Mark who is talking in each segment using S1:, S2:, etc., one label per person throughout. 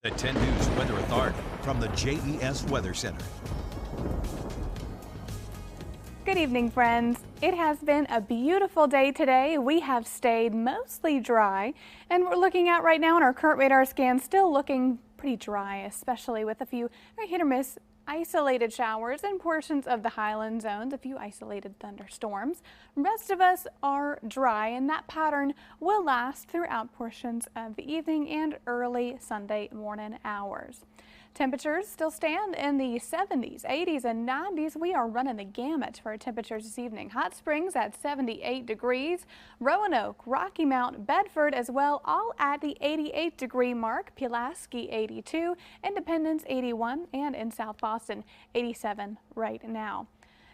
S1: The 10 News Weather Authority from the JES Weather Center.
S2: Good evening, friends. It has been a beautiful day today. We have stayed mostly dry, and we're looking at right now on our current radar scan, still looking pretty dry, especially with a few hit or miss isolated showers in portions of the highland zones, a few isolated thunderstorms. Rest of us are dry, and that pattern will last throughout portions of the evening and early Sunday morning hours. Temperatures still stand in the 70s, 80s, and 90s. We are running the gamut for our temperatures this evening. Hot Springs at 78 degrees, Roanoke, Rocky Mount, Bedford as well, all at the 88-degree mark. Pulaski 82, Independence 81, and in South Boston 87 right now.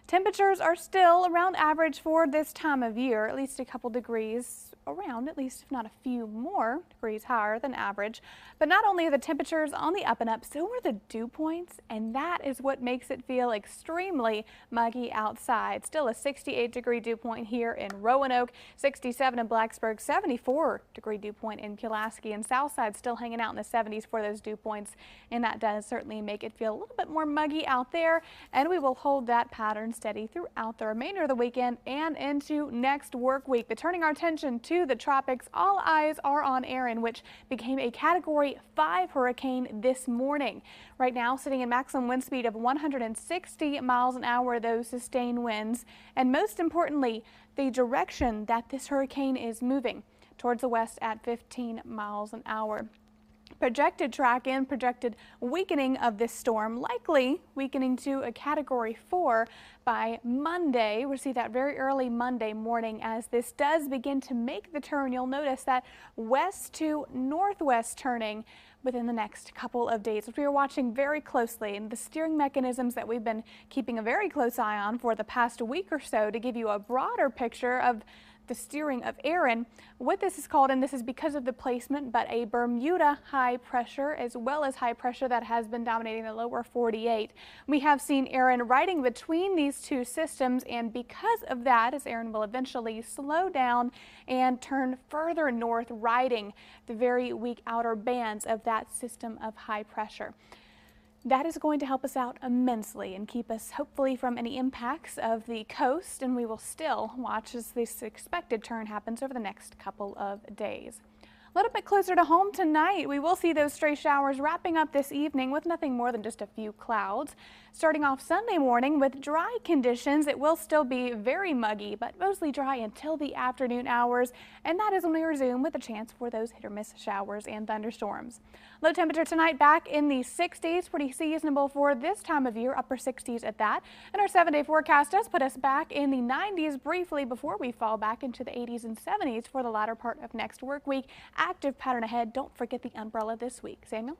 S2: Temperatures are still around average for this time of year, at least a couple degrees around, at least if not a few more degrees higher than average. But not only are the temperatures on the up and up, so are the dew points, and that is what makes it feel extremely muggy outside. Still a 68-degree dew point here in Roanoke, 67 in Blacksburg, 74-degree dew point in Pulaski, and Southside still hanging out in the 70s for those dew points, and that does certainly make it feel a little bit more muggy out there, and we will hold that pattern steady throughout the remainder of the weekend and into next work week. But turning our attention to the tropics, all eyes are on Erin, which became a Category 5 hurricane this morning. Right now, sitting in maximum wind speed of 160 miles an hour, those sustained winds, and most importantly, the direction that this hurricane is moving towards the west at 15 miles an hour. Projected track and projected weakening of this storm, likely weakening to a Category 4 by Monday. We'll see that very early Monday morning as this does begin to make the turn. You'll notice that west to northwest turning within the next couple of days, which we are watching very closely, and the steering mechanisms that we've been keeping a very close eye on for the past week or so to give you a broader picture of the steering of Erin. What this is called, and this is because of the placement, but a Bermuda high pressure as well as high pressure that has been dominating the lower 48. We have seen Erin riding between these two systems, and because of that, as Erin will eventually slow down and turn further north, riding the very weak outer bands of that system of high pressure. That is going to help us out immensely and keep us hopefully from any impacts of the coast, and we will still watch as this expected turn happens over the next couple of days. A little bit closer to home tonight, we will see those stray showers wrapping up this evening with nothing more than just a few clouds. Starting off Sunday morning with dry conditions, it will still be very muggy, but mostly dry until the afternoon hours, and that is when we resume with a chance for those hit or miss showers and thunderstorms. Low temperature tonight back in the 60s, pretty seasonable for this time of year, upper 60s at that. And our 7-day forecast does put us back in the 90s briefly before we fall back into the 80s and 70s for the latter part of next work week. Active pattern ahead. Don't forget the umbrella this week. Samuel?